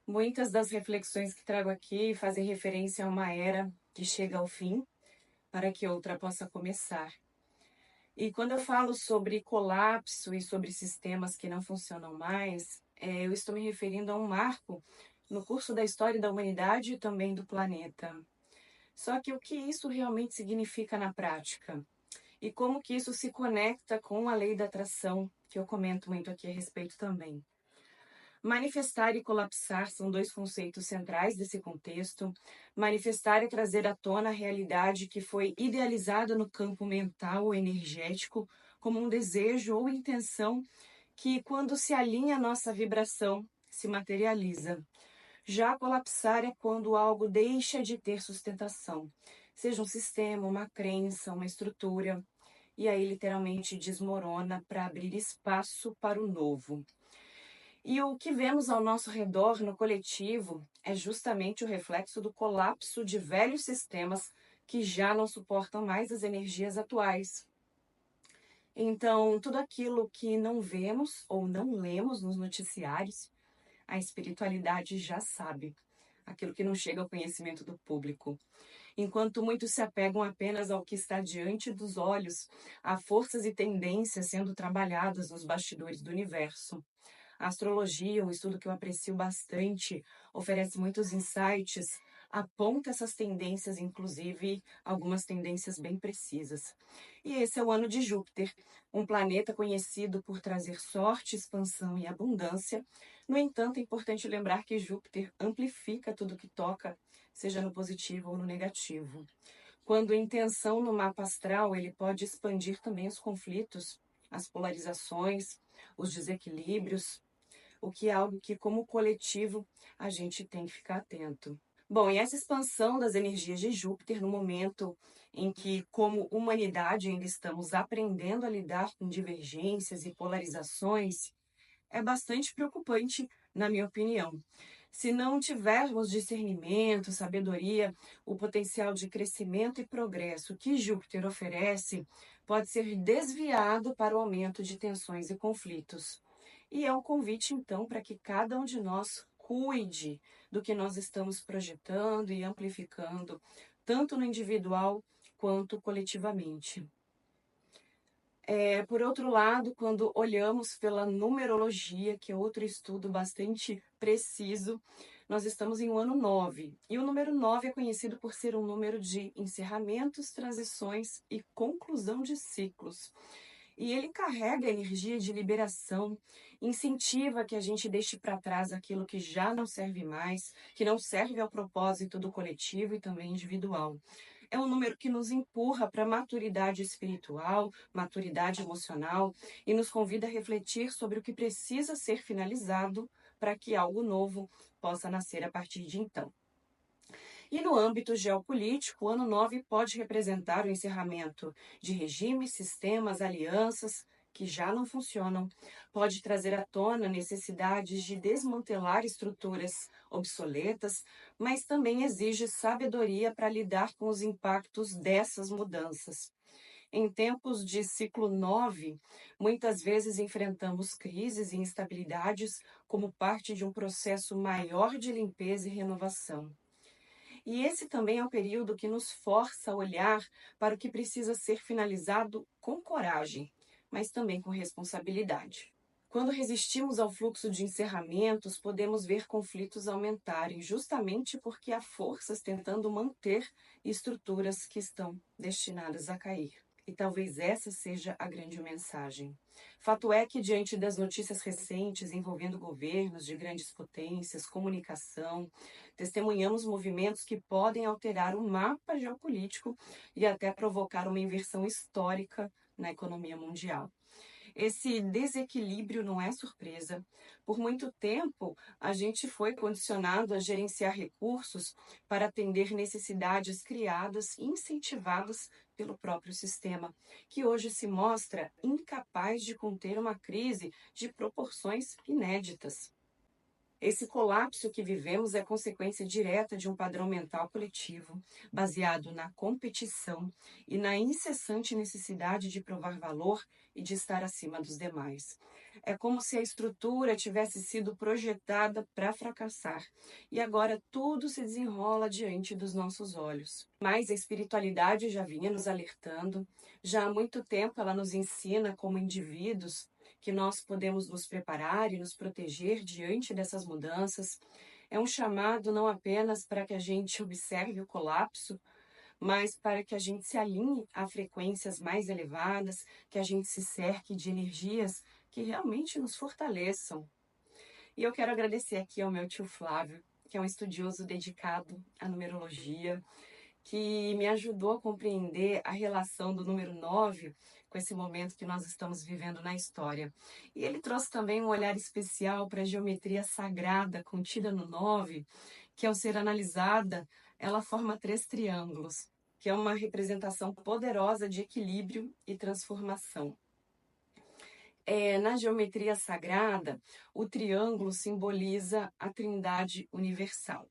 Muitas das reflexões que trago aqui fazem referência a uma era que chega ao fim para que outra possa começar. E quando eu falo sobre colapso e sobre sistemas que não funcionam mais, eu estou me referindo a um marco no curso da história da humanidade e também do planeta. Só que o que isso realmente significa na prática? E como que isso se conecta com a lei da atração, que eu comento muito aqui a respeito também. Manifestar e colapsar são dois conceitos centrais desse contexto. Manifestar é trazer à tona a realidade que foi idealizada no campo mental ou energético como um desejo ou intenção que, quando se alinha à nossa vibração, se materializa. Já colapsar é quando algo deixa de ter sustentação, seja um sistema, uma crença, uma estrutura, e aí literalmente desmorona para abrir espaço para o novo. E o que vemos ao nosso redor no coletivo é justamente o reflexo do colapso de velhos sistemas que já não suportam mais as energias atuais. Então, tudo aquilo que não vemos ou não lemos nos noticiários, a espiritualidade já sabe. Aquilo que não chega ao conhecimento do público. Enquanto muitos se apegam apenas ao que está diante dos olhos, há forças e tendências sendo trabalhadas nos bastidores do universo. A astrologia, um estudo que eu aprecio bastante, oferece muitos insights, aponta essas tendências, inclusive algumas tendências bem precisas. E esse é o ano de Júpiter, um planeta conhecido por trazer sorte, expansão e abundância. No entanto, é importante lembrar que Júpiter amplifica tudo que toca, seja no positivo ou no negativo. Quando em tensão no mapa astral, ele pode expandir também os conflitos, as polarizações, os desequilíbrios, o que é algo que, como coletivo, a gente tem que ficar atento. Bom, e essa expansão das energias de Júpiter, no momento em que, como humanidade, ainda estamos aprendendo a lidar com divergências e polarizações, é bastante preocupante, na minha opinião. Se não tivermos discernimento, sabedoria, o potencial de crescimento e progresso que Júpiter oferece pode ser desviado para o aumento de tensões e conflitos. E é um convite, então, para que cada um de nós cuide do que nós estamos projetando e amplificando, tanto no individual quanto coletivamente. Por outro lado, quando olhamos pela numerologia, que é outro estudo bastante preciso, nós estamos em um ano 9. E o número 9 é conhecido por ser um número de encerramentos, transições e conclusão de ciclos. E ele carrega a energia de liberação, incentiva que a gente deixe para trás aquilo que já não serve mais, que não serve ao propósito do coletivo e também individual. É um número que nos empurra para a maturidade espiritual, maturidade emocional e nos convida a refletir sobre o que precisa ser finalizado para que algo novo possa nascer a partir de então. E no âmbito geopolítico, o ano 9 pode representar o encerramento de regimes, sistemas, alianças que já não funcionam, pode trazer à tona necessidades de desmantelar estruturas obsoletas, mas também exige sabedoria para lidar com os impactos dessas mudanças. Em tempos de ciclo 9, muitas vezes enfrentamos crises e instabilidades como parte de um processo maior de limpeza e renovação. E esse também é um período que nos força a olhar para o que precisa ser finalizado com coragem, mas também com responsabilidade. Quando resistimos ao fluxo de encerramentos, podemos ver conflitos aumentarem, justamente porque há forças tentando manter estruturas que estão destinadas a cair. E talvez essa seja a grande mensagem. Fato é que, diante das notícias recentes envolvendo governos de grandes potências, comunicação, testemunhamos movimentos que podem alterar o mapa geopolítico e até provocar uma inversão histórica na economia mundial. Esse desequilíbrio não é surpresa. Por muito tempo, a gente foi condicionado a gerenciar recursos para atender necessidades criadas e incentivadas pelo próprio sistema, que hoje se mostra incapaz de conter uma crise de proporções inéditas. Esse colapso que vivemos é consequência direta de um padrão mental coletivo, baseado na competição e na incessante necessidade de provar valor e de estar acima dos demais. É como se a estrutura tivesse sido projetada para fracassar. E agora tudo se desenrola diante dos nossos olhos. Mas a espiritualidade já vinha nos alertando. Já há muito tempo ela nos ensina, como indivíduos, que nós podemos nos preparar e nos proteger diante dessas mudanças. É um chamado não apenas para que a gente observe o colapso, mas para que a gente se alinhe a frequências mais elevadas, que a gente se cerque de energias que realmente nos fortaleçam. E eu quero agradecer aqui ao meu tio Flávio, que é um estudioso dedicado à numerologia, que me ajudou a compreender a relação do número 9 com esse momento que nós estamos vivendo na história. E ele trouxe também um olhar especial para a geometria sagrada contida no 9, que ao ser analisada, ela forma 3 triângulos, que é uma representação poderosa de equilíbrio e transformação. Na geometria sagrada, o triângulo simboliza a Trindade universal: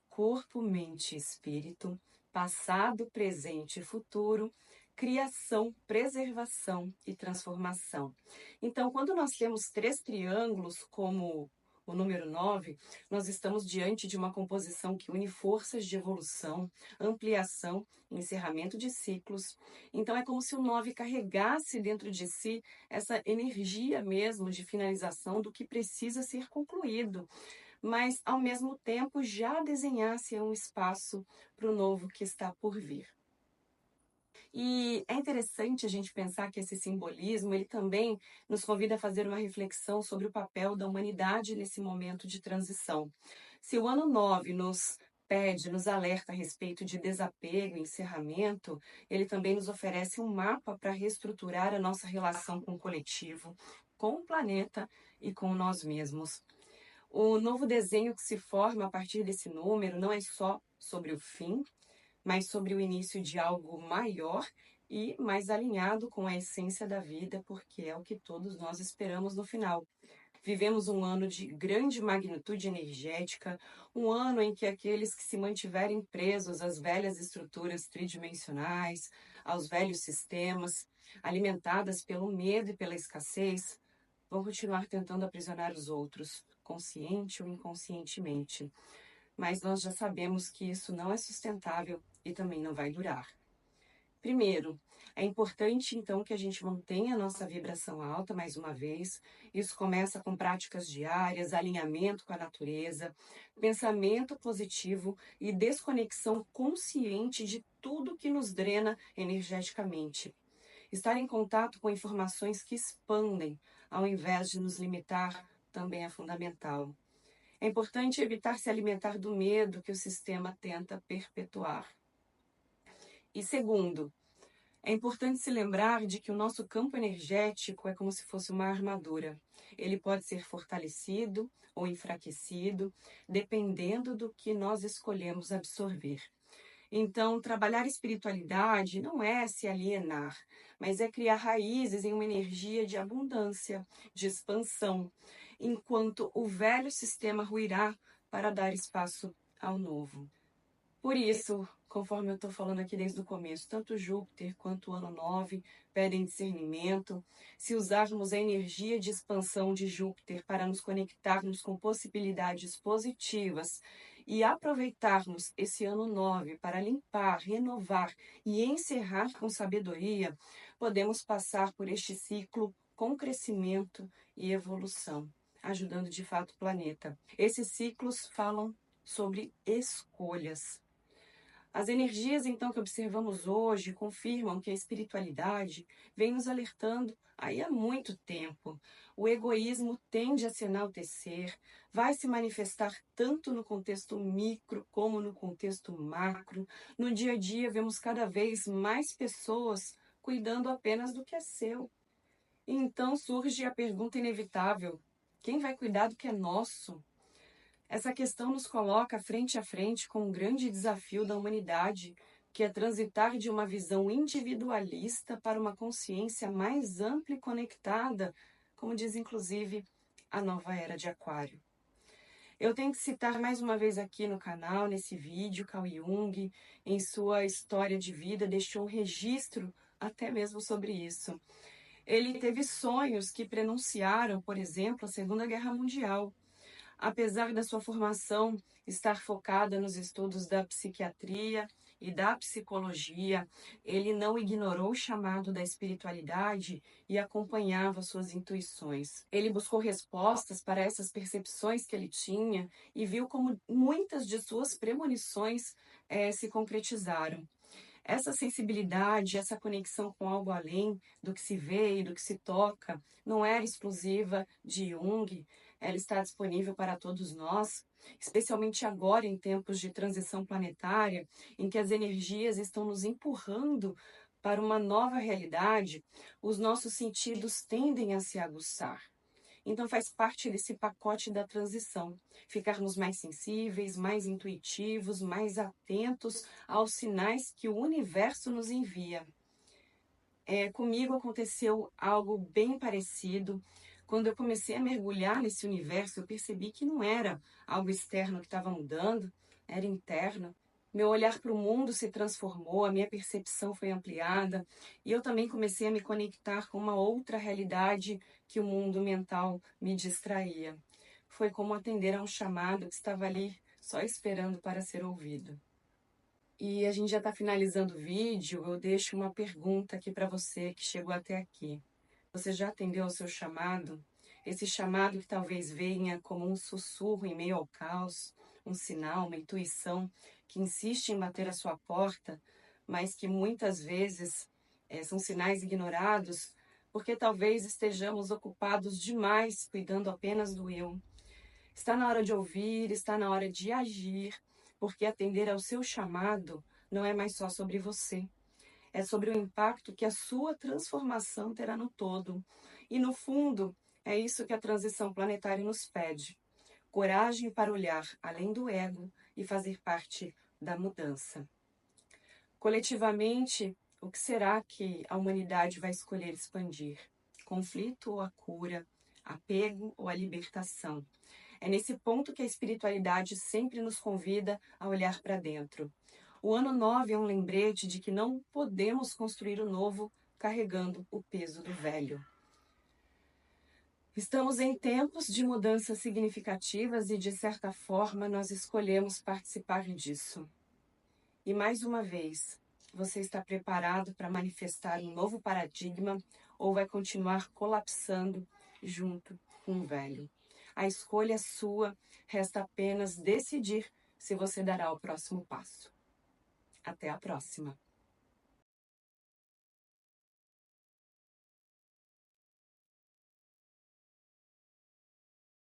corpo, mente e espírito, passado, presente e futuro, criação, preservação e transformação. Então, quando nós temos 3 triângulos, como o número 9, nós estamos diante de uma composição que une forças de evolução, ampliação e encerramento de ciclos. Então, é como se o 9 carregasse dentro de si essa energia mesmo de finalização do que precisa ser concluído, mas ao mesmo tempo já desenhasse um espaço para o novo que está por vir. E é interessante a gente pensar que esse simbolismo, ele também nos convida a fazer uma reflexão sobre o papel da humanidade nesse momento de transição. Se o ano 9 nos pede, nos alerta a respeito de desapego e encerramento, ele também nos oferece um mapa para reestruturar a nossa relação com o coletivo, com o planeta e com nós mesmos. O novo desenho que se forma a partir desse número não é só sobre o fim, mas sobre o início de algo maior e mais alinhado com a essência da vida, porque é o que todos nós esperamos no final. Vivemos um ano de grande magnitude energética, um ano em que aqueles que se mantiverem presos às velhas estruturas tridimensionais, aos velhos sistemas, alimentadas pelo medo e pela escassez, vão continuar tentando aprisionar os outros, consciente ou inconscientemente. Mas nós já sabemos que isso não é sustentável e também não vai durar. Primeiro, é importante então que a gente mantenha a nossa vibração alta mais uma vez. Isso começa com práticas diárias, alinhamento com a natureza, pensamento positivo e desconexão consciente de tudo que nos drena energeticamente. Estar em contato com informações que expandem, ao invés de nos limitar, também é fundamental. É importante evitar se alimentar do medo que o sistema tenta perpetuar. E segundo, é importante se lembrar de que o nosso campo energético é como se fosse uma armadura. Ele pode ser fortalecido ou enfraquecido, dependendo do que nós escolhemos absorver. Então, trabalhar espiritualidade não é se alienar, mas é criar raízes em uma energia de abundância, de expansão, enquanto o velho sistema ruirá para dar espaço ao novo. Por isso, conforme eu estou falando aqui desde o começo, tanto Júpiter quanto o ano 9 pedem discernimento. Se usarmos a energia de expansão de Júpiter para nos conectarmos com possibilidades positivas e aproveitarmos esse ano 9 para limpar, renovar e encerrar com sabedoria, podemos passar por este ciclo com crescimento e evolução, ajudando de fato o planeta. Esses ciclos falam sobre escolhas. As energias, então, que observamos hoje confirmam que a espiritualidade vem nos alertando aí há muito tempo. O egoísmo tende a se enaltecer, vai se manifestar tanto no contexto micro como no contexto macro. No dia a dia, vemos cada vez mais pessoas cuidando apenas do que é seu. E então surge a pergunta inevitável: quem vai cuidar do que é nosso? Essa questão nos coloca frente a frente com um grande desafio da humanidade, que é transitar de uma visão individualista para uma consciência mais ampla e conectada, como diz inclusive a nova era de Aquário. Eu tenho que citar mais uma vez aqui no canal, nesse vídeo, Carl Jung, em sua história de vida, deixou um registro até mesmo sobre isso. Ele teve sonhos que prenunciaram, por exemplo, a Segunda Guerra Mundial. Apesar da sua formação estar focada nos estudos da psiquiatria e da psicologia, ele não ignorou o chamado da espiritualidade e acompanhava suas intuições. Ele buscou respostas para essas percepções que ele tinha e viu como muitas de suas premonições se concretizaram. Essa sensibilidade, essa conexão com algo além do que se vê e do que se toca, não era exclusiva de Jung, ela está disponível para todos nós, especialmente agora em tempos de transição planetária, em que as energias estão nos empurrando para uma nova realidade, os nossos sentidos tendem a se aguçar. Então faz parte desse pacote da transição, ficarmos mais sensíveis, mais intuitivos, mais atentos aos sinais que o universo nos envia. Comigo aconteceu algo bem parecido. Quando eu comecei a mergulhar nesse universo, eu percebi que não era algo externo que estava mudando, era interno. Meu olhar para o mundo se transformou, a minha percepção foi ampliada e eu também comecei a me conectar com uma outra realidade que o mundo mental me distraía. Foi como atender a um chamado que estava ali só esperando para ser ouvido. E a gente já está finalizando o vídeo, eu deixo uma pergunta aqui para você que chegou até aqui. Você já atendeu ao seu chamado? Esse chamado que talvez venha como um sussurro em meio ao caos, um sinal, uma intuição que insiste em bater a sua porta, mas que muitas vezes são sinais ignorados, porque talvez estejamos ocupados demais cuidando apenas do eu. Está na hora de ouvir, está na hora de agir, porque atender ao seu chamado não é mais só sobre você. É sobre o impacto que a sua transformação terá no todo. E, no fundo, é isso que a transição planetária nos pede. Coragem para olhar além do ego e fazer parte da mudança. Coletivamente, o que será que a humanidade vai escolher expandir? Conflito ou a cura? Apego ou a libertação? É nesse ponto que a espiritualidade sempre nos convida a olhar para dentro. O ano 9 é um lembrete de que não podemos construir o novo carregando o peso do velho. Estamos em tempos de mudanças significativas e, de certa forma, nós escolhemos participar disso. E, mais uma vez, você está preparado para manifestar um novo paradigma ou vai continuar colapsando junto com o velho? A escolha é sua, resta apenas decidir se você dará o próximo passo. Até a próxima!